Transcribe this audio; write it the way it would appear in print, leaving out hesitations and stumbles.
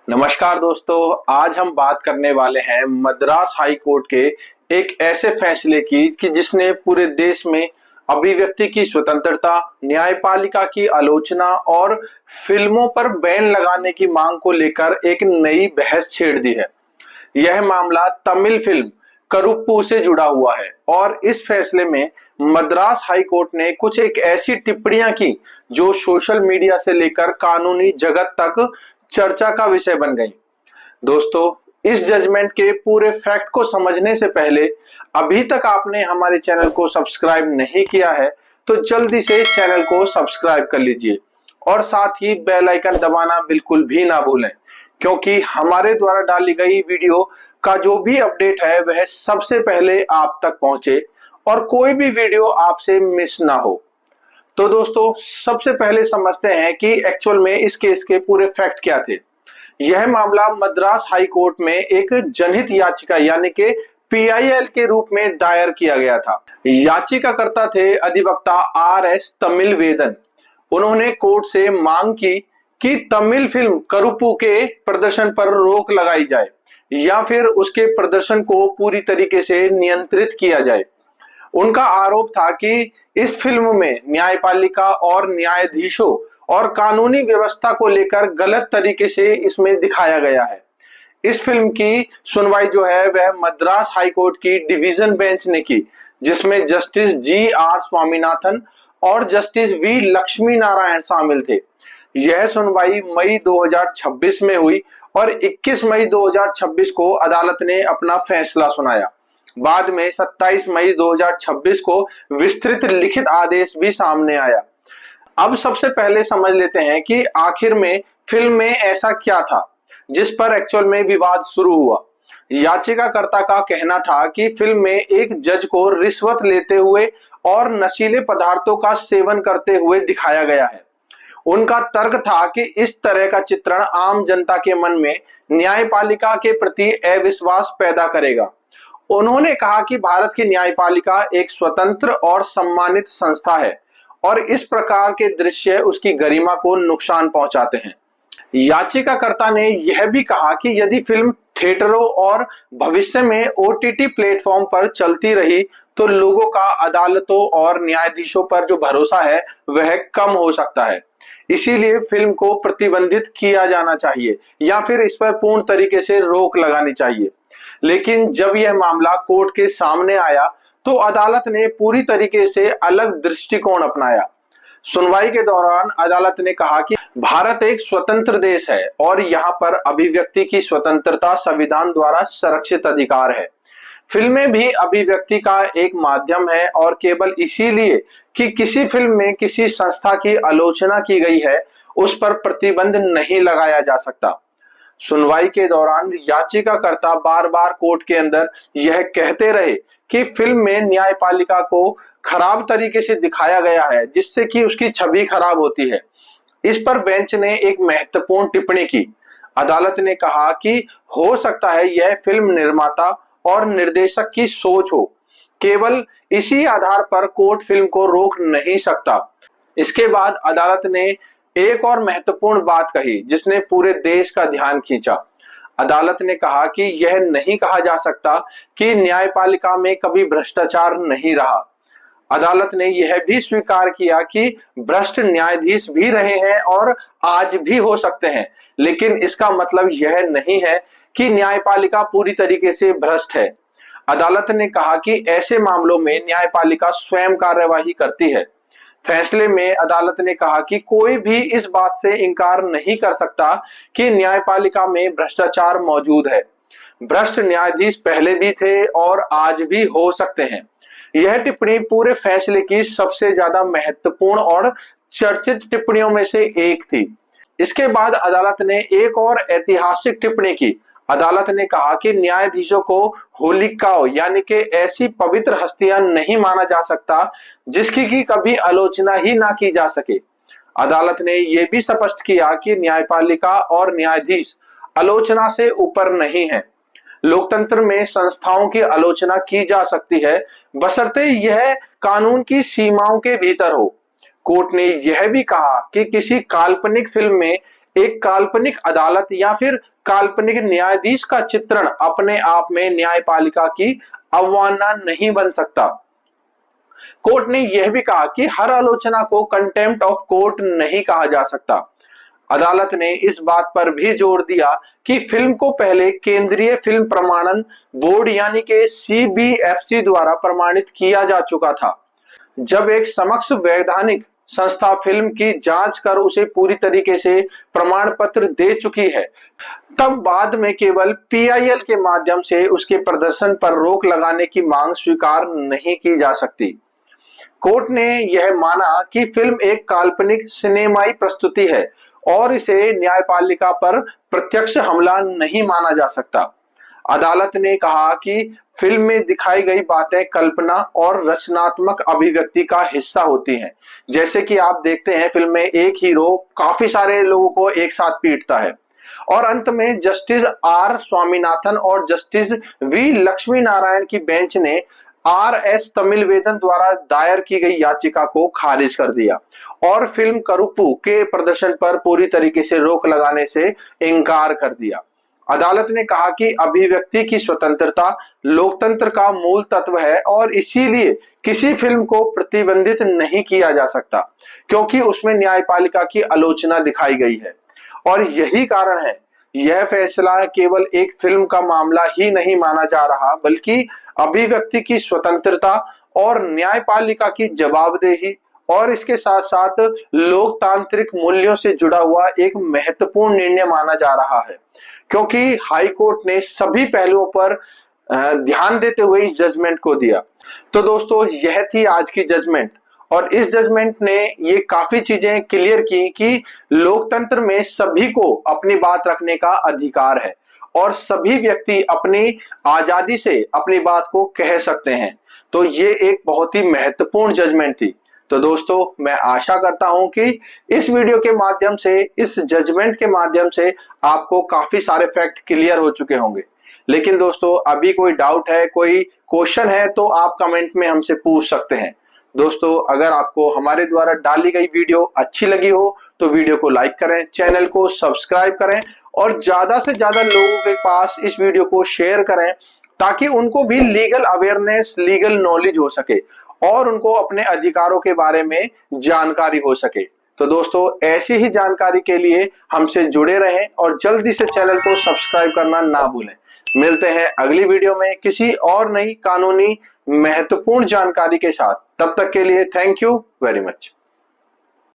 नमस्कार दोस्तों। आज हम बात करने वाले हैं मद्रास हाई कोर्ट के एक ऐसे फैसले की कि जिसने पूरे देश में अभिव्यक्ति की स्वतंत्रता, न्यायपालिका की आलोचना और फिल्मों पर बैन लगाने की मांग को लेकर एक नई बहस छेड़ दी है। यह मामला तमिल फिल्म करुप्पू से जुड़ा हुआ है और इस फैसले में मद्रास हाई कोर्ट ने कुछ एक ऐसी टिप्पणियां की जो सोशल मीडिया से लेकर कानूनी जगत तक चर्चा का विषय बन गई। दोस्तों, इस जजमेंट के पूरे फैक्ट को समझने से पहले अभी तक आपने हमारे चैनल को सब्सक्राइब नहीं किया है तो जल्दी से इस चैनल को सब्सक्राइब कर लीजिए और साथ ही बेल आइकन दबाना बिल्कुल भी ना भूलें, क्योंकि हमारे द्वारा डाली गई वीडियो का जो भी अपडेट है वह सबसे पहले आप तक पहुंचे और कोई भी वीडियो आपसे मिस ना हो। तो दोस्तों, सबसे पहले समझते हैं कि एक्चुअल में इस केस के पूरे फैक्ट क्या थे। यह मामला मद्रास हाई कोर्ट में एक जनहित याचिका यानी कि पीआईएल के रूप में दायर किया गया था। याचिकाकर्ता थे अधिवक्ता आर.एस. तमिलवेदन। उन्होंने कोर्ट से मांग की कि तमिल फिल्म करुप्पू के प्रदर्शन पर रोक लगाई जाए या फिर उसके प्रदर्शन को पूरी तरीके से नियंत्रित किया जाए। उनका आरोप था कि इस फिल्म में न्यायपालिका और न्यायाधीशों और कानूनी व्यवस्था को लेकर गलत तरीके से इसमें दिखाया गया है। इस फिल्म की सुनवाई जो है वह मद्रास हाई कोर्ट की डिवीजन बेंच ने की, जिसमें जस्टिस जी.आर. स्वामीनाथन और जस्टिस वी. लक्ष्मी नारायण शामिल थे। यह सुनवाई मई 2026 में हुई और 21 मई 2026 को अदालत ने अपना फैसला सुनाया। बाद में 27 मई 2026 को विस्तृत लिखित आदेश भी सामने आया। अब सबसे पहले समझ लेते हैं कि आखिर में फिल्म में ऐसा क्या था जिस पर एक्चुअल में विवाद शुरू हुआ। याचिकाकर्ता का कहना था कि फिल्म में एक जज को रिश्वत लेते हुए और नशीले पदार्थों का सेवन करते हुए दिखाया गया है। उनका तर्क था कि इस तरह का चित्रण आम जनता के मन में न्यायपालिका के प्रति अविश्वास पैदा करेगा। उन्होंने कहा कि भारत की न्यायपालिका एक स्वतंत्र और सम्मानित संस्था है और इस प्रकार के दृश्य उसकी गरिमा को नुकसान पहुंचाते हैं। याचिकाकर्ता ने यह भी कहा कि यदि फिल्म थिएटरों और भविष्य में ओटीटी प्लेटफॉर्म पर चलती रही तो लोगों का अदालतों और न्यायाधीशों पर जो भरोसा है वह कम हो सकता है। इसीलिए फिल्म को प्रतिबंधित किया जाना चाहिए या फिर इस पर पूर्ण तरीके से रोक लगानी चाहिए। लेकिन जब यह मामला कोर्ट के सामने आया तो अदालत ने पूरी तरीके से अलग दृष्टिकोण अपनाया। सुनवाई के दौरान अदालत ने कहा कि भारत एक स्वतंत्र देश है और यहाँ पर अभिव्यक्ति की स्वतंत्रता संविधान द्वारा संरक्षित अधिकार है। फिल्में भी अभिव्यक्ति का एक माध्यम है और केवल इसीलिए कि किसी फिल्म में किसी संस्था की आलोचना की गई है उस पर प्रतिबंध नहीं लगाया जा सकता। सुनवाई के दौरान याचिकाकर्ता बार बार कोर्ट के अंदर यह कहते रहे कि फिल्म में न्यायपालिका को खराब तरीके से दिखाया गया है जिससे कि उसकी छवि खराब होती है। इस पर बेंच ने एक महत्वपूर्ण टिप्पणी की। अदालत ने कहा कि हो सकता है यह फिल्म निर्माता और निर्देशक की सोच हो, केवल इसी आधार पर कोर्ट फिल्म को रोक नहीं सकता। इसके बाद अदालत ने एक और महत्वपूर्ण बात कही जिसने पूरे देश का ध्यान खींचा। अदालत ने कहा कि यह नहीं कहा जा सकता कि न्यायपालिका में कभी भ्रष्टाचार नहीं रहा। अदालत ने यह भी स्वीकार किया कि भ्रष्ट न्यायाधीश भी रहे हैं और आज भी हो सकते हैं, लेकिन इसका मतलब यह नहीं है कि न्यायपालिका पूरी तरीके से भ्रष्ट है। अदालत ने कहा कि ऐसे मामलों में न्यायपालिका स्वयं कार्यवाही करती है। फैसले में अदालत ने कहा कि कोई भी इस बात से इनकार नहीं कर सकता कि न्यायपालिका में भ्रष्टाचार मौजूद है। भ्रष्ट न्यायाधीश पहले भी थे और आज भी हो सकते हैं। यह टिप्पणी पूरे फैसले की सबसे ज्यादा महत्वपूर्ण और चर्चित टिप्पणियों में से एक थी। इसके बाद अदालत ने एक और ऐतिहासिक टिप्पणी की। अदालत ने कहा कि न्यायाधीशों को होली काउ यानी कि ऐसी पवित्र हस्तियां नहीं माना जा सकता जिसकी की कभी आलोचना ही ना की जा सके। अदालत ने यह भी स्पष्ट किया कि न्यायपालिका और न्यायाधीश आलोचना से ऊपर नहीं है। लोकतंत्र में संस्थाओं की आलोचना की जा सकती है बशर्ते यह कानून की सीमाओं के भीतर हो। कोर्ट ने यह भी कहा कि किसी काल्पनिक फिल्म में एक काल्पनिक अदालत या फिर काल्पनिक न्यायाधीश का चित्रण अपने आप में न्यायपालिका की अवमानना नहीं बन सकता। कोर्ट ने यह भी कहा कि हर आलोचना को कंटेम्प्ट ऑफ कोर्ट नहीं कहा जा सकता। अदालत ने इस बात पर भी जोर दिया कि फिल्म को पहले केंद्रीय फिल्म प्रमाणन बोर्ड यानी कि सीबीएफसी द्वारा प्रमाणित किया जा चुका था। जब एक समक्ष वैधानिक संस्था फिल्म की जांच कर उसे पूरी तरीके से प्रमाण पत्र दे चुकी है, तब बाद में केवल पीआईएल के माध्यम से उसके प्रदर्शन पर रोक लगाने की मांग स्वीकार नहीं की जा सकती। कोर्ट ने यह माना कि फिल्म एक काल्पनिक सिनेमाई प्रस्तुति है और इसे न्यायपालिका पर प्रत्यक्ष हमला नहीं माना जा सकता। अदालत ने कहा कि फिल्म में दिखाई गई बातें कल्पना और रचनात्मक अभिव्यक्ति का हिस्सा होती हैं। जैसे कि आप देखते हैं फिल्म में एक हीरो काफी सारे लोगों को एक साथ पीटता है और अंत में जस्टिस आर स्वामीनाथन और जस्टिस वी लक्ष्मी नारायण की बेंच ने आर.एस. तमिलवेदन द्वारा दायर की गई याचिका को खारिज कर दिया और फिल्म करुप्पू के प्रदर्शन पर पूरी तरीके से रोक लगाने से इनकार कर दिया। अदालत ने कहा कि अभिव्यक्ति की स्वतंत्रता लोकतंत्र का मूल तत्व है और इसीलिए किसी फिल्म को प्रतिबंधित नहीं किया जा सकता क्योंकि उसमें न्यायपालिका की आलोचना दिखाई गई है। और यही कारण है यह फैसला केवल एक फिल्म का मामला ही नहीं माना जा रहा बल्कि अभिव्यक्ति की स्वतंत्रता और न्यायपालिका की जवाबदेही और इसके साथ साथ लोकतांत्रिक मूल्यों से जुड़ा हुआ एक महत्वपूर्ण निर्णय माना जा रहा है क्योंकि हाई कोर्ट ने सभी पहलुओं पर ध्यान देते हुए इस जजमेंट को दिया। तो दोस्तों यह थी आज की जजमेंट और इस जजमेंट ने ये काफी चीजें क्लियर की कि लोकतंत्र में सभी को अपनी बात रखने का अधिकार है और सभी व्यक्ति अपनी आजादी से अपनी बात को कह सकते हैं। तो ये एक बहुत ही महत्वपूर्ण जजमेंट थी। तो दोस्तों मैं आशा करता हूं कि इस वीडियो के माध्यम से इस जजमेंट के माध्यम से आपको काफी सारे फैक्ट क्लियर हो चुके होंगे। लेकिन दोस्तों अभी कोई डाउट है, कोई क्वेश्चन है तो आप कमेंट में हमसे पूछ सकते हैं। दोस्तों अगर आपको हमारे द्वारा डाली गई वीडियो अच्छी लगी हो तो वीडियो को लाइक करें, चैनल को सब्सक्राइब करें और ज्यादा से ज्यादा लोगों के पास इस वीडियो को शेयर करें ताकि उनको भी लीगल अवेयरनेस, लीगल नॉलेज हो सके और उनको अपने अधिकारों के बारे में जानकारी हो सके। तो दोस्तों ऐसी ही जानकारी के लिए हमसे जुड़े रहें और जल्दी से चैनल को सब्सक्राइब करना ना भूलें। मिलते हैं अगली वीडियो में किसी और नई कानूनी महत्वपूर्ण जानकारी के साथ। तब तक के लिए थैंक यू वेरी मच।